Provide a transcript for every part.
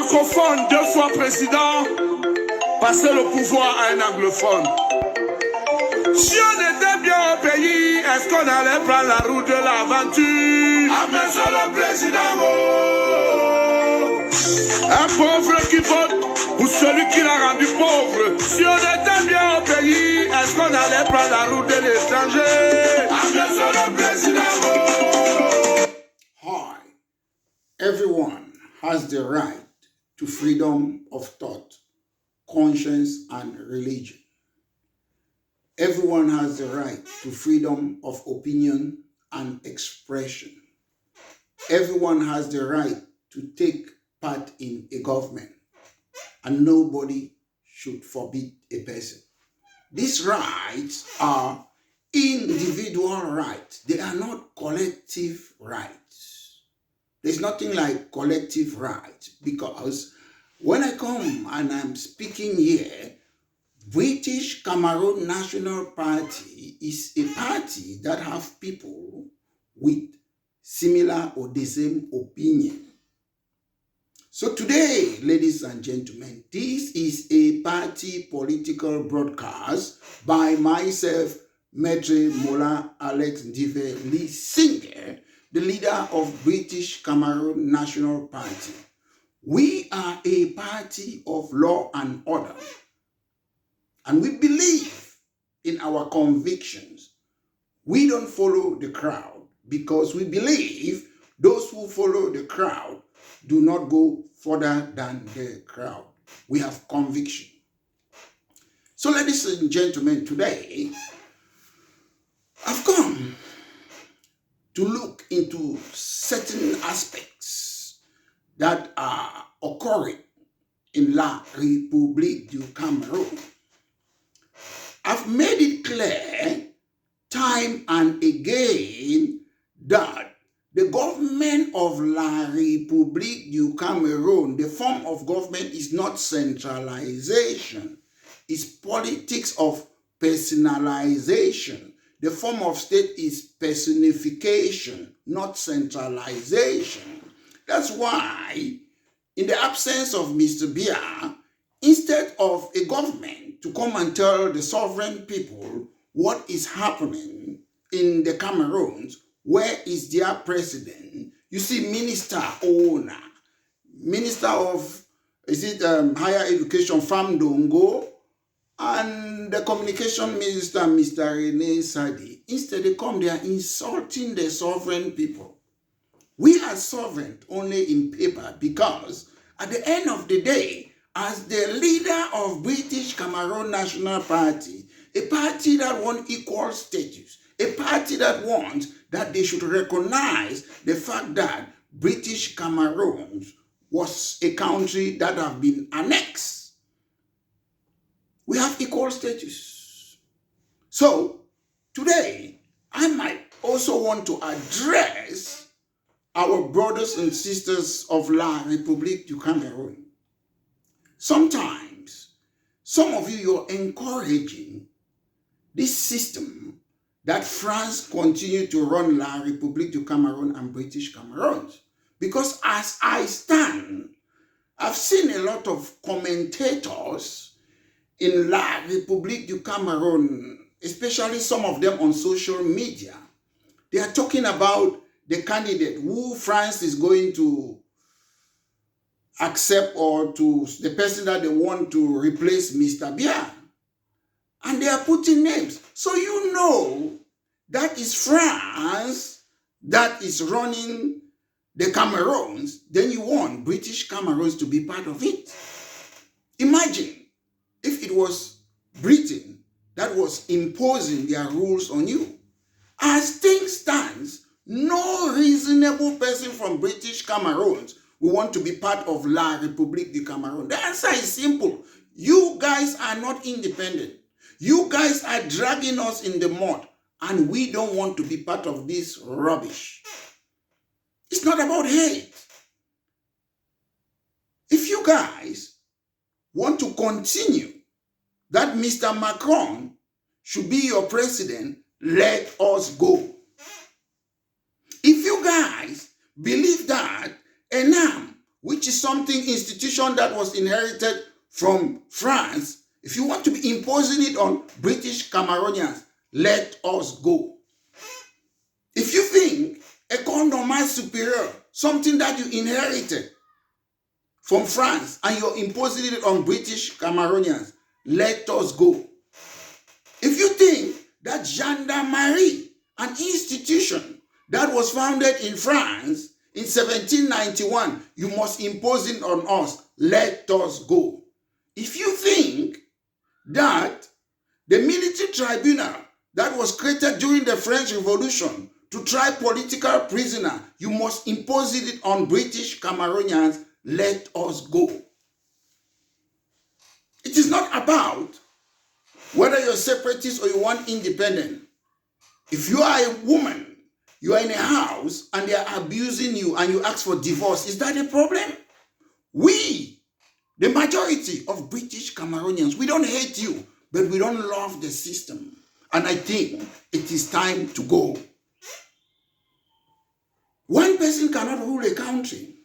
Francophone, 2 fois président, passer le pouvoir à un anglophone. Si on était bien au pays, est-ce qu'on allait prendre la route de l'aventure? Ah, mais c'est le président. Un pauvre qui vote pour celui qui l'a rendu pauvre. Si on était bien au pays, est-ce qu'on allait prendre la route de l'étranger? Ah, mais c'est le président. Hi, everyone has the right to freedom of thought, conscience, and religion. Everyone has the right to freedom of opinion and expression. Everyone has the right to take part in a government, and nobody should forbid a person. These rights are individual rights. They are not collective rights. There's nothing like collective rights, because when I come and I'm speaking here, British Cameroon National Party is a party that have people with similar or the same opinion. So today, ladies and gentlemen, this is a party political broadcast by myself, Maitre Mola Alex Ndive Lee Singer, the leader of British Cameroon National Party. We are a party of law and order, and we believe in our convictions. We don't follow the crowd because we believe those who follow the crowd do not go further than the crowd. We have conviction. So, ladies and gentlemen, today I've come to look into certain aspects that are occurring in La Republique du Cameroun. I've made it clear time and again that the government of La Republique du Cameroun, the form of government is not centralization. It's politics of personalization. The form of state is personification, not centralization. That's why, in the absence of Mr. Biya, instead of a government to come and tell the sovereign people what is happening in the Cameroons, where is their president? You see, Minister Ona, Minister of, Higher Education, Fam Dongo, and the Communication Minister, Mr. Rene Sadi. Instead, they come, they are insulting the sovereign people. We are sovereign only in paper, because at the end of the day, as the leader of British Cameroon National Party, a party that wants equal status, a party that wants that they should recognize the fact that British Cameroon was a country that have been annexed. We have equal status. So today, I might also want to address our brothers and sisters of La Republique du Cameroun. Sometimes, some of you, you're encouraging this system that France continue to run La Republique du Cameroun and British Cameroon. Because as I stand, I've seen a lot of commentators in La Republique du Cameroun, especially some of them on social media. They are talking about the candidate who France is going to accept, or to the person that they want to replace Mr. Biya. And they are putting names. So you know that is France that is running the Cameroons. Then you want British Cameroons to be part of it. Imagine if it was Britain that was imposing their rules on you. As things stands, no reasonable person from British Cameroons will want to be part of La Republique du Cameroun. The answer is simple. You guys are not independent. You guys are dragging us in the mud, and we don't want to be part of this rubbish. It's not about hate. If you guys want to continue that Mr. Macron should be your president, let us go. If you guys believe that Enam which is institution that was inherited from France, if you want to be imposing it on British Cameroonians, let us go. If you think a condommage superior, something that you inherited from France, and you're imposing it on British Cameroonians, let us go. If you think that gendarmerie, an institution that was founded in France in 1791, you must impose it on us, let us go. If you think that the military tribunal that was created during the French Revolution to try political prisoner, you must impose it on British Cameroonians, let us go. It is not about whether you're separatist or you want independent. If you are a woman, you are in a house and they are abusing you and you ask for divorce, is that a problem? We, the majority of British Cameroonians, we don't hate you, but we don't love the system. And I think it is time to go. One person cannot rule a country.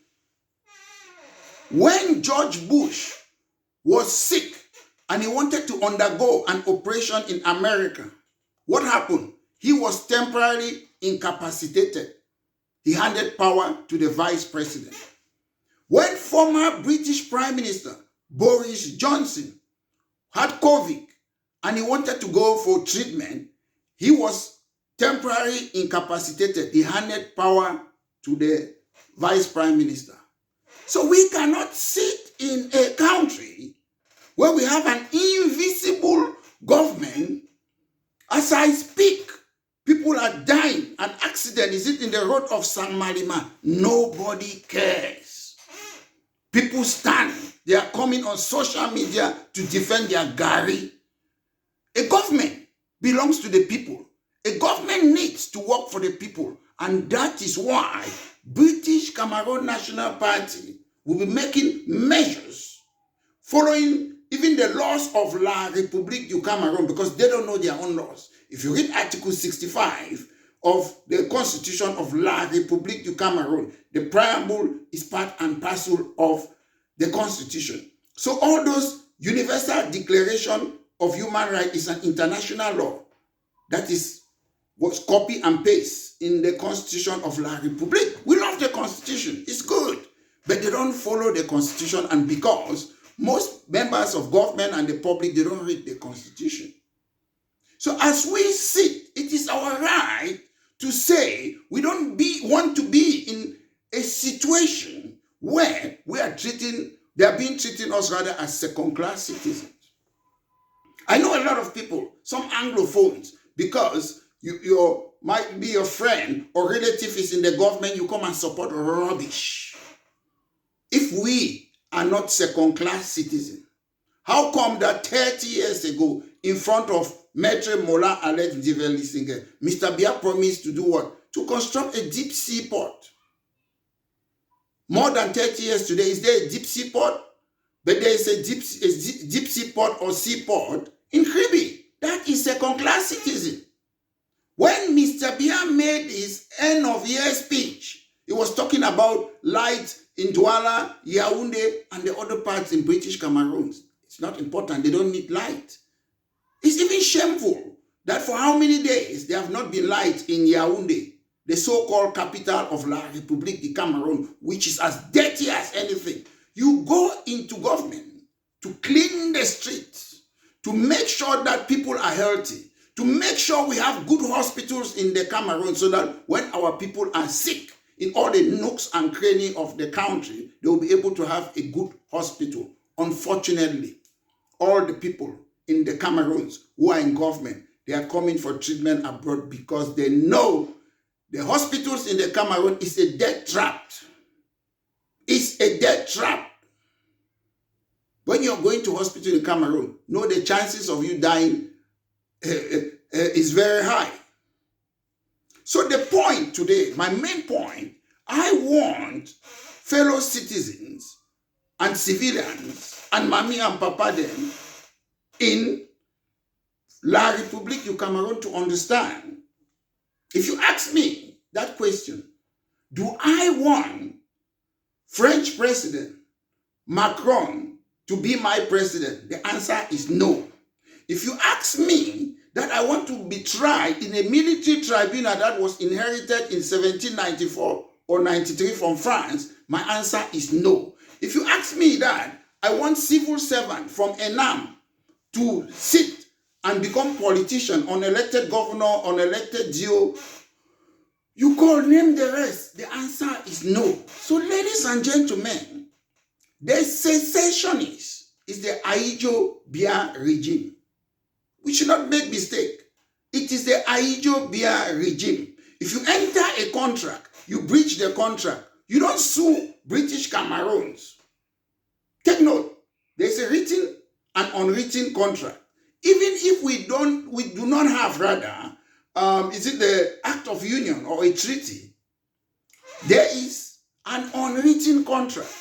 When George Bush was sick and he wanted to undergo an operation in America, what happened? He was temporarily incapacitated. He handed power to the vice president. When former British Prime Minister Boris Johnson had COVID and he wanted to go for treatment, he was temporarily incapacitated. He handed power to the vice prime minister. So we cannot sit in a country where we have an invisible government. As I speak, people are dying. An accident is it in the road of San Marima. Nobody cares. People stand. They are coming on social media to defend their Gary. A government belongs to the people. A government needs to work for the people. And that is why British Cameroon National Party will be making measures following even the laws of La Republique du Cameroun, because they don't know their own laws. If you read Article 65 of the Constitution of La Republique du Cameroun, the preamble is part and parcel of the Constitution. So all those Universal Declaration of Human Rights is an international law that was copy and paste in the Constitution of La Republique. We love the Constitution. It's good. But they don't follow the Constitution, and because most members of government and the public, they don't read the Constitution. So as we sit, it is our right to say we don't want to be in a situation where they are being treating us rather as second-class citizens. I know a lot of people, some Anglophones, because you might be your friend or relative is in the government, you come and support rubbish. If we are not second-class citizens, how come that 30 years ago, in front of Maître Mola Alex Divelisinger, Mr. Biya promised to do what? To construct a deep sea port. More than 30 years today, is there a deep sea port? But there is a deep sea port or seaport in Kribi. That is second-class citizen. When Mr. Biya made his end of year speech, he was talking about light in Douala, Yaoundé, and the other parts in British Cameroon. It's not important. They don't need light. It's even shameful that for how many days there have not been light in Yaoundé, the so-called capital of La Republique du Cameroun, which is as dirty as anything. You go into government to clean the streets, to make sure that people are healthy, to make sure we have good hospitals in the Cameroon so that when our people are sick in all the nooks and crannies of the country, they will be able to have a good hospital. Unfortunately, all the people in the Cameroons who are in government, they are coming for treatment abroad because they know the hospitals in the Cameroon is a death trap. It's a death trap. When you're going to hospital in Cameroon, know the chances of you dying is very high. So the point today, my main point, I want fellow citizens and civilians and mommy and papa them in La Republique du Cameroun to understand. If you ask me that question, do I want French President Macron to be my president? The answer is no. If you ask me that I want to be tried in a military tribunal that was inherited in 1794 or 93 from France, my answer is no. If you ask me that I want civil servant from Enam to sit and become politician, unelected governor, unelected GO, you call name the rest. The answer is no. So ladies and gentlemen, the secessionist is the Ahidjo Bia regime. We should not make mistake. It is the Ahidjo Bia regime. If you enter a contract, you breach the contract, you don't sue British Cameroons. Take note, there's a written and unwritten contract. Even if we do not have is it the Act of Union or a treaty, there is an unwritten contract.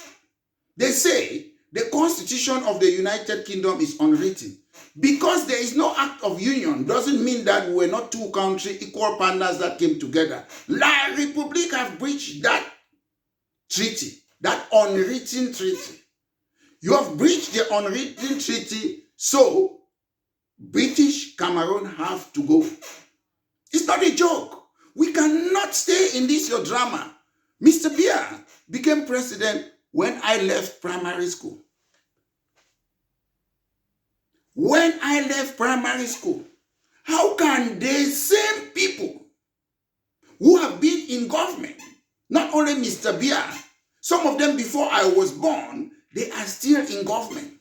They say the Constitution of the United Kingdom is unwritten. Because there is no Act of Union doesn't mean that we're not two countries, equal partners that came together. La Republique have breached that treaty, that unwritten treaty. You have breached the unwritten treaty, so British Cameroon have to go. It's not a joke. We cannot stay in this your drama. Mr. Bia became president when I left primary school. When I left primary school, how can the same people who have been in government, not only Mr. Bia, some of them before I was born, they are still in government.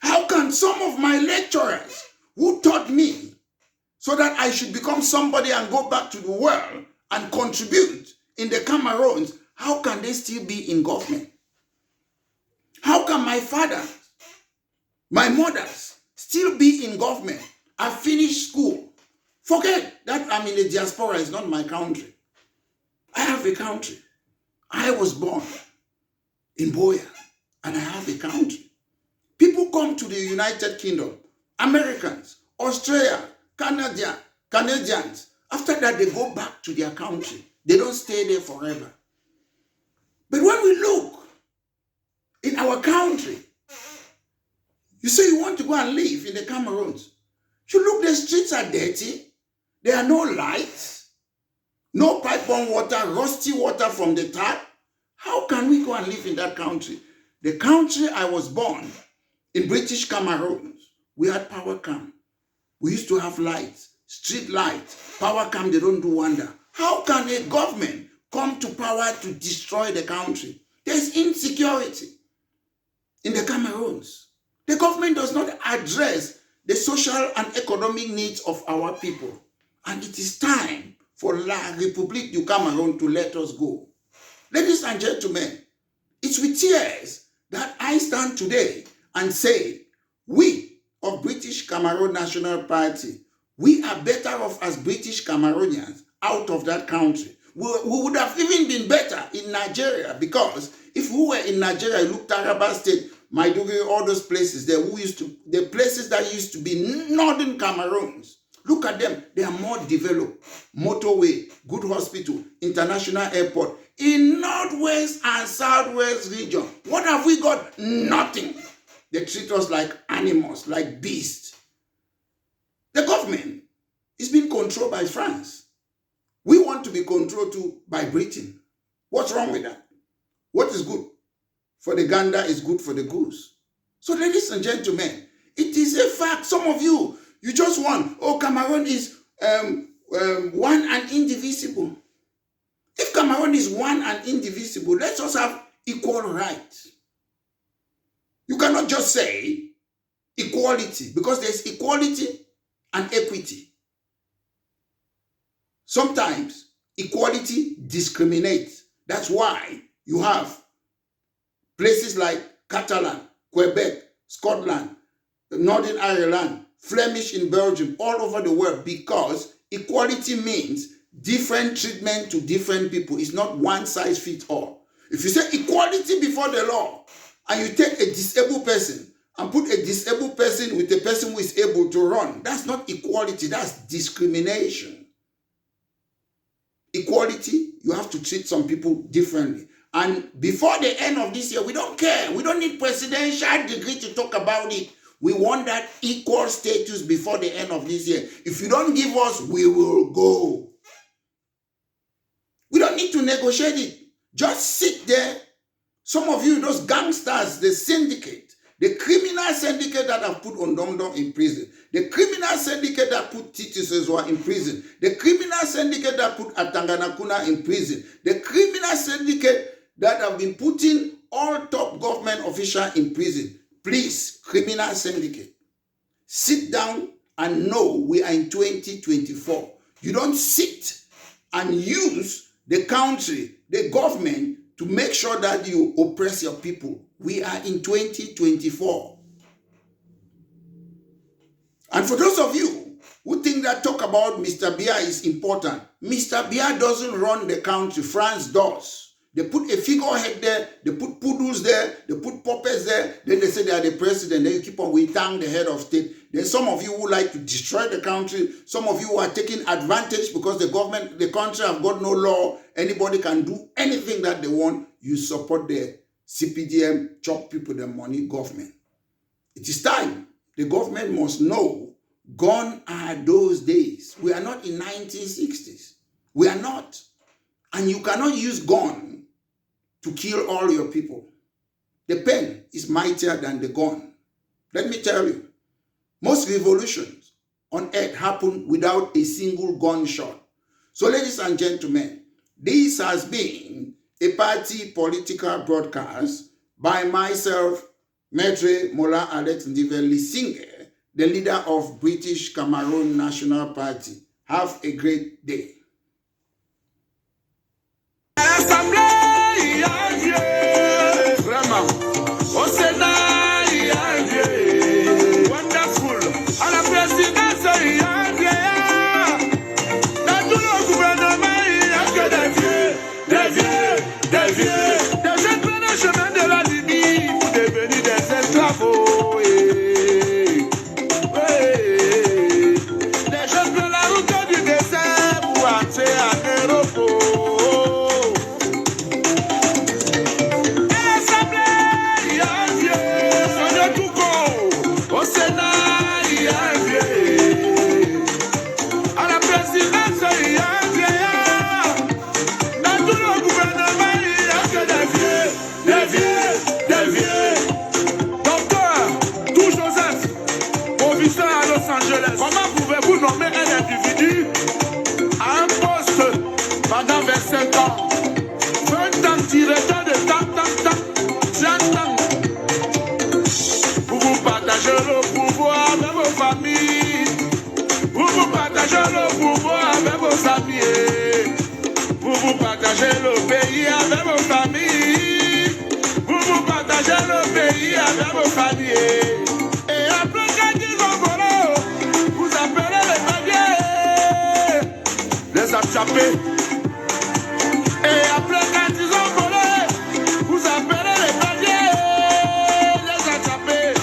How can some of my lecturers who taught me so that I should become somebody and go back to the world and contribute in the Cameroons, how can they still be in government? How can my father, my mothers still be in government? I finished school. Forget that I'm in the diaspora, it's not my country. I have a country. I was born in Boya and I have a country. People come to the United Kingdom, Americans, Australia, Canadians. After that, they go back to their country. They don't stay there forever. But when we look in our country, you say you want to go and live in the Cameroons. You look, the streets are dirty. There are no lights, no pipe-borne water, rusty water from the tap. How can we go and live in that country? The country I was born, in British Cameroon, we had power cam. We used to have lights, street lights, power cam, they don't do wonder. How can a government come to power to destroy the country? There's insecurity in the Cameroons. The government does not address the social and economic needs of our people. And it is time for La Republique du Cameroun to let us go. Ladies and gentlemen, it's with tears that I stand today and say, we of British Cameroon National Party, we are better off as British Cameroonians out of that country. We would have even been better in Nigeria, because if we were in Nigeria, look, Taraba State, Maiduguri, all those places there, the places that used to be northern Cameroons, look at them, they are more developed. Motorway, good hospital, international airport. In northwest and southwest region, what have we got? Nothing. They treat us like animals, like beasts. The government is being controlled by France. We want to be controlled too by Britain. What's wrong with that? What is good for the gander is good for the goose. So ladies and gentlemen, it is a fact. Some of you just want, oh, Cameroon is one and indivisible. If Cameroon is one and indivisible, let us have equal rights. You cannot just say equality, because there's equality and equity. Sometimes equality discriminates. That's why you have places like Catalan, Quebec, Scotland, Northern Ireland, Flemish in Belgium, all over the world, because equality means different treatment to different people. It's not one size fits all. If you say equality before the law, and you take a disabled person and put a disabled person with a person who is able to run, that's not equality, that's discrimination. Equality, you have to treat some people differently. And before the end of this year, we don't care. We don't need presidential degree to talk about it. We want that equal status before the end of this year. If you don't give us, we will go. We don't need to negotiate it. Just sit there. Some of you, those gangsters, the syndicate, the criminal syndicate that have put Ondomdom in prison, the criminal syndicate that put Titi Sezwa in prison, the criminal syndicate that put Atanganakuna in prison, the criminal syndicate that have been putting all top government officials in prison. Please, criminal syndicate, sit down and know we are in 2024. You don't sit and use the country, the government, to make sure that you oppress your people. We are in 2024. And for those of you who think that talk about Mr. Bia is important, Mr. Bia doesn't run the country, France does. They put a figurehead there, they put poodles there, they put puppets there, then they say they are the president, then you keep on, we thank the head of state. Then some of you who like to destroy the country, some of you who are taking advantage because the government, the country have got no law, anybody can do anything that they want, you support the CPDM, chop people the money government. It is time. The government must know, gone are those days. We are not in 1960s. We are not. And you cannot use gun to kill all your people. The pen is mightier than the gun. Let me tell you, most revolutions on earth happen without a single gunshot. So ladies and gentlemen, this has been a party political broadcast by myself, Maitre Mola Alex Ndiveli Singer, the leader of British Cameroon National Party. Have a great day. Comment pouvez-vous nommer un individu à un poste pendant 25 ans, 20 ans, directeur de tant, 30 ans? Vous partagez le pouvoir avec vos familles, vous partagez le pouvoir avec vos amis, vous partagez le pays avec vos familles, vous partagez le pays avec vos familles. Et après quand ils ont volé, vous appelez les papiers, les attrapés. Et après quand ils ont volé, vous appelez les papiers, les attrapés.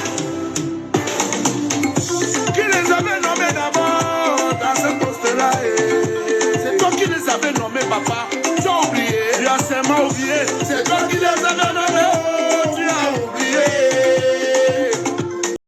Qui les avait nommés d'abord dans ce poste-là? C'est toi qui les avais nommés, papa. Tu as oublié, tu as seulement oublié.